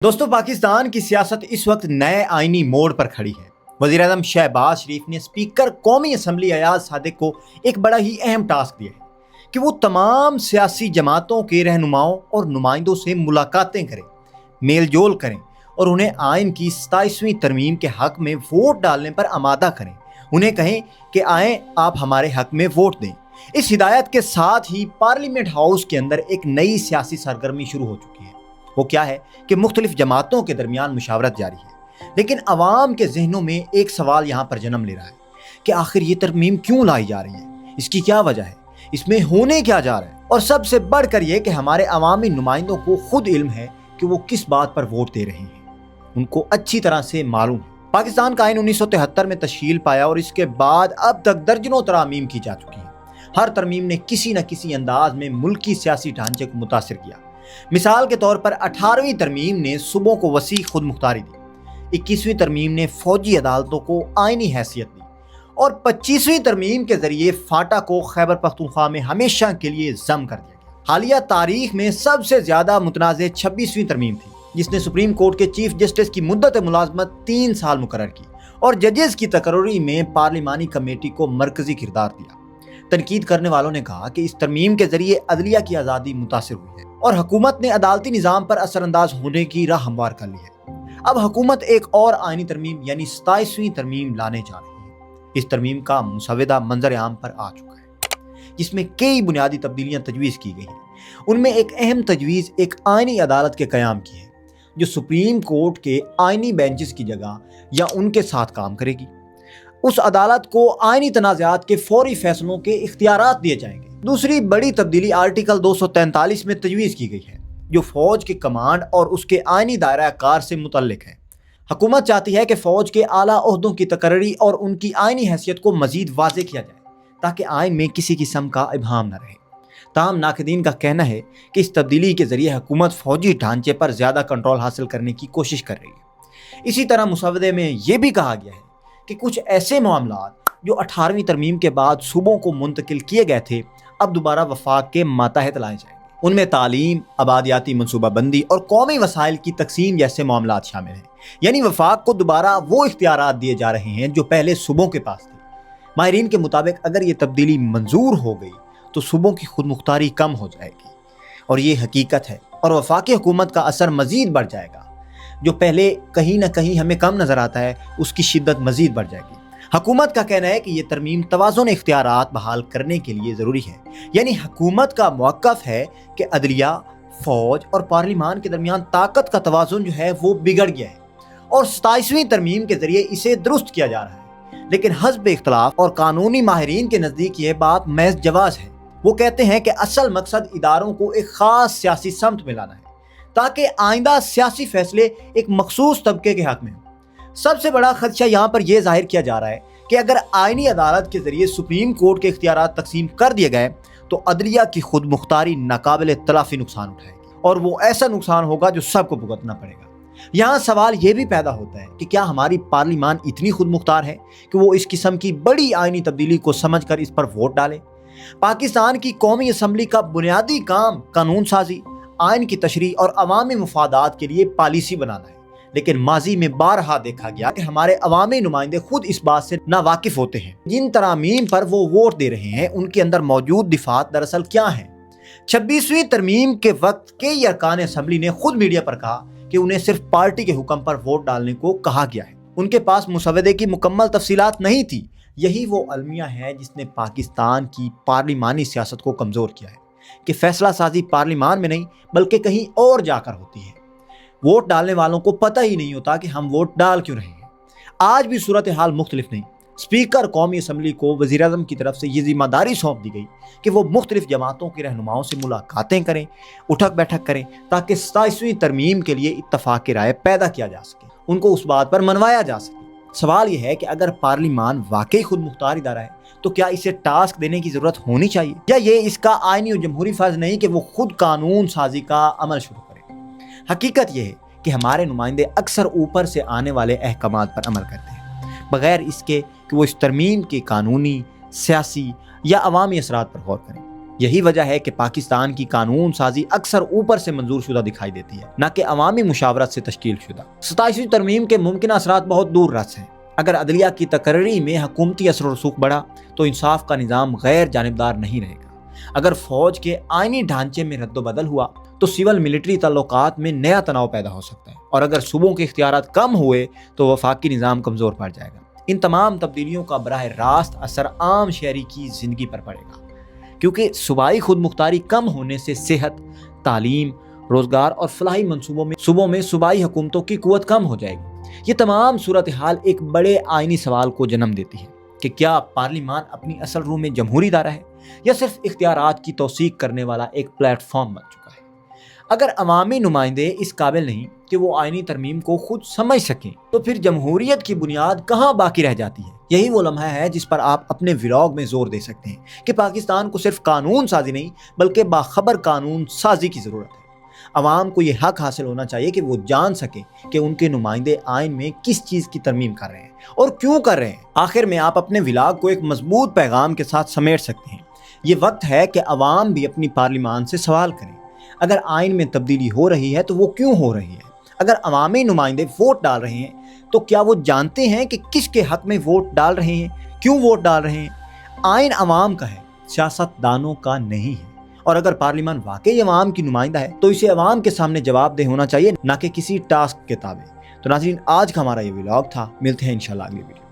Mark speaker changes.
Speaker 1: दोस्तों, पाकिस्तान की सियासत इस वक्त नए आईनी मोड़ पर खड़ी है। वज़ीर आज़म शहबाज शरीफ ने स्पीकर कौमी असम्बली अयाज सादिक को एक बड़ा ही अहम टास्क दिया है कि वो तमाम सियासी जमातों के रहनुमाओं और नुमाइंदों से मुलाकातें करें, मेल जोल करें और उन्हें आइन की 27वीं तरमीम के हक में वोट डालने पर आमादा करें। उन्हें कहें कि आएँ, आप हमारे हक में वोट दें। इस हिदायत के साथ ही पार्लियामेंट हाउस के अंदर एक नई सियासी सरगर्मी शुरू हो चुकी है। वो क्या है कि मुख्तलिफ जमातों के दरमियान मुशावरत जारी है, लेकिन अवाम के जहनों में एक सवाल यहाँ पर जन्म ले रहा है कि आखिर ये तरमीम क्यों लाई जा रही है, इसकी क्या वजह है, इसमें होने क्या जा रहा है। और सबसे बढ़कर यह कि हमारे अवामी नुमाइंदों को खुद इल्म है कि वो किस बात पर वोट दे रहे हैं, उनको अच्छी तरह से मालूम है। पाकिस्तान का आइन 1973 में तश्कील पाया और इसके बाद अब तक दर्जनों तरामीम की जा चुकी हैं। हर तरमीम ने किसी न किसी अंदाज में मुल्की सियासी ढांचे को मुतासिर किया। मिसाल के तौर पर 18वीं तरमीम ने सूबों को वसी खुद मुख्तारी दी, 21वीं तरमीम ने फौजी अदालतों को आइनी हैसियत दी और 25वीं तरमीम के जरिए फाटा को खैबर पख्तूनख्वा में हमेशा के लिए जम कर दिया गया। हालिया तारीख में सबसे ज्यादा मुतनाज़ 26वीं तरमीम थी, जिसने सुप्रीम कोर्ट के चीफ जस्टिस की मुद्दत मुलाजमत 3 साल मुकर्रर की और जजेस की तकर्री में पार्लिमानी कमेटी को मरकजी किरदार दिया। तनकीद करने वालों ने कहा कि इस तरमीम के जरिए अदलिया की आज़ादी मुतासिर हुई है और हुकूमत ने अदालती निज़ाम पर असरअंदाज होने की राह हमवार कर ली है। अब हुकूमत एक और आइनी तरमीम यानी 27वीं तरमीम लाने जा रही है। इस तरमीम का मुसवदा मंजर आम पर आ चुका है, जिसमें कई बुनियादी तब्दीलियां तजवीज़ की गई हैं। उनमें एक अहम तजवीज़ एक आइनी अदालत के क़याम की है, जो सुप्रीम कोर्ट के आइनी बेंचेस की जगह या उनके साथ काम करेगी। उस अदालत को आइनी तनाज़ात के फौरी फैसलों के इख्तियारात दिए जाएंगे। दूसरी बड़ी तब्दीली आर्टिकल 243 में तजवीज़ की गई है, जो फौज के कमांड और उसके आइनी दायरा कार से मुतल्लिक है। हुकूमत चाहती है कि फौज के आला ओहदों की तकर्री और उनकी आइनी हैसियत को मजीद वाज़े किया जाए, ताकि आइन में किसी किस्म का इबहाम न रहे। ताहम नाक़दीन का कहना है कि इस तब्दीली के जरिए हुकूमत फौजी ढांचे पर ज़्यादा कंट्रोल हासिल करने की कोशिश कर रही है। इसी तरह मुसवदे में यह भी कहा गया है कि कुछ ऐसे मामलात जो 18वीं तरमीम के बाद सूबों को मुंतकिल किए गए थे, अब दोबारा वफाक के मातहत लाए जाएंगे। उनमें तालीम, आबादियाती मनसूबाबंदी और कौमी वसाइल की तकसीम जैसे मामलात शामिल हैं। यानी वफाक को दोबारा वो इख्तियारात दिए जा रहे हैं जो पहले सूबों के पास थे। माहिरीन के मुताबिक अगर ये तब्दीली मंजूर हो गई तो सूबों की खुद मुख्तारी कम हो जाएगी और ये हकीकत है, और वफाकी हुकूमत का असर मजीद बढ़ जाएगा। जो पहले कहीं ना कहीं हमें कम नजर आता है, उसकी शिद्दत मजीद बढ़ जाएगी। हुकूमत का कहना है कि ये तरमीम तवाज़ुन इख्तियारात बहाल करने के लिए ज़रूरी है। यानी हुकूमत का मौक़िफ़ है कि अदलिया, फ़ौज और पार्लिमान के दरमियान ताकत का तवाज़ुन जो है वो बिगड़ गया है और 27वीं तरमीम के ज़रिए इसे दुरुस्त किया जा रहा है। लेकिन हस्ब इख्तलाफ और कानूनी माहिरीन के नज़दीक ये बात महज जवाज़ है। वो कहते हैं कि असल मकसद इदारों को एक ख़ास सियासी समत में लाना है, ताकि आइंदा सियासी फैसले एक मखसूस तबके के हक में हो। सबसे बड़ा खदशा यहाँ पर यह जाहिर किया जा रहा है कि अगर आइनी अदालत के जरिए सुप्रीम कोर्ट के इख्तियारात तकसीम कर दिए गए तो अदलिया की खुद मुख्तारी नाकाबिल तलाफी नुकसान उठाएगी और वो ऐसा नुकसान होगा जो सबको भुगतना पड़ेगा। यहाँ सवाल ये भी पैदा होता है कि क्या हमारी पार्लिमान इतनी खुद मुख्तार है कि वो इस किस्म की बड़ी आइनी तब्दीली को समझ कर इस पर वोट डाले। पाकिस्तान की कौमी असम्बली का बुनियादी काम कानून साजी, आइन की तशरीह और अवामी मुफादात के लिए पॉलिसी बनाना है। लेकिन माजी में बारहा देखा गया कि हमारे अवामी नुमाइंदे खुद इस बात से नावाकिफ होते हैं जिन तरामीम पर वो वोट दे रहे हैं उनके अंदर मौजूद दिफात दरअसल क्या है। 26वीं तरमीम के वक्त कई अरकान असम्बली ने खुद मीडिया पर कहा कि उन्हें सिर्फ पार्टी के हुक्म पर वोट डालने को कहा गया है। उनके पास मुसवदे की मुकम्मल तफसीलात नहीं थी। यही वो अलमिया है जिसने पाकिस्तान की पार्लिमानी सियासत को कमज़ोर किया है कि फैसला साजी पार्लिमान में नहीं बल्कि कहीं और जाकर होती है। वोट डालने वालों को पता ही नहीं होता कि हम वोट डाल क्यों रहे हैं। आज भी सूरत हाल मुख्तलिफ नहीं। स्पीकर कौमी असम्बली को वज़ीर आज़म की तरफ से ये जिम्मेदारी सौंप दी गई कि वो मुख्तलिफ जमातों के रहनुमाओं से मुलाकातें करें, उठक बैठक करें, ताकि 27वीं तरमीम के लिए इत्तफाक की राय पैदा किया जा सके, उनको उस बात पर मनवाया जा सके। सवाल यह है कि अगर पार्लिमान वाकई खुद मुख्तार इदारा है तो क्या इसे टास्क देने की ज़रूरत होनी चाहिए, या ये इसका आइनी और जमहूरी फ़र्ज नहीं कि वो खुद कानून साजी का अमल शुरू करे। हकीकत यह है कि हमारे नुमाइंदे अक्सर ऊपर से आने वाले अहकामात पर अमल करते हैं, बगैर इसके कि वो इस तरमीम के कानूनी, सियासी या अवामी असरात पर गौर करें। यही वजह है कि पाकिस्तान की कानून साजी अक्सर ऊपर से मंजूर शुदा दिखाई देती है, न कि अवामी मुशावरत से तश्कील शुदा। 27वीं तरमीम के मुमकिन असरात बहुत दूर रस हैं। अगर अदलिया की तकर्री में हुकूमती असर रसूख बढ़ा तो इंसाफ का निज़ाम गैर जानिबदार नहीं रहेगा। अगर फौज के आइनी ढांचे में रद्दोबदल हुआ तो सिविल मिलिट्री ताल्लुकात में नया तनाव पैदा हो सकता है, और अगर सूबों के इख्तियारात कम हुए तो वफाकी निज़ाम कमज़ोर पड़ जाएगा। इन तमाम तब्दीलियों का बराह रास्त असर आम शहरी की ज़िंदगी पर पड़ेगा, क्योंकि सूबाई खुद मुख्तारी कम होने से सेहत, तालीम, रोज़गार और फलाही मनसूबों में सूबाई हुकूमतों की कुव्वत कम हो जाएगी। ये तमाम सूरत हाल एक बड़े आइनी सवाल को जन्म देती है कि क्या पार्लिमान अपनी असल रूह में जमहूरी इदारा है या सिर्फ इख्तियारात की तौसीक करने वाला एक प्लेटफॉर्म बन चुका है। अगर अवामी नुमाइंदे इस काबिल नहीं कि वो आइनी तरमीम को खुद समझ सकें तो फिर जमहूरियत की बुनियाद कहाँ बाकी रह जाती है। यही वो लम्हा है जिस पर आप अपने व्लॉग में जोर दे सकते हैं कि पाकिस्तान को सिर्फ कानून साजी नहीं बल्कि बाखबर कानून साजी की ज़रूरत है। अवाम को ये हक हासिल होना चाहिए कि वो जान सकें कि उनके नुमाइंदे आइन में किस चीज़ की तरमीम कर रहे हैं और क्यों कर रहे हैं। आखिर में आप अपने व्लॉग को एक मजबूत पैगाम के साथ समेट सकते हैं। ये वक्त है कि अवाम भी अपनी पार्लिमान से सवाल करें। अगर आइन में तब्दीली हो रही है तो वो क्यों हो रही है। अगर अवामी नुमाइंदे वोट डाल रहे हैं तो क्या वो जानते हैं कि किसके हक में वोट डाल रहे हैं, क्यों वोट डाल रहे हैं। आइन अवाम का है, सियासतदानों का नहीं है। और अगर पार्लिमान वाकई अवाम की नुमाइंदा है तो इसे अवाम के सामने जवाबदेह होना चाहिए, ना कि किसी टास्क के ताबे। तो नाज़रीन, आज का हमारा ये व्लॉग था। मिलते हैं इंशाल्लाह अगली वीडियो।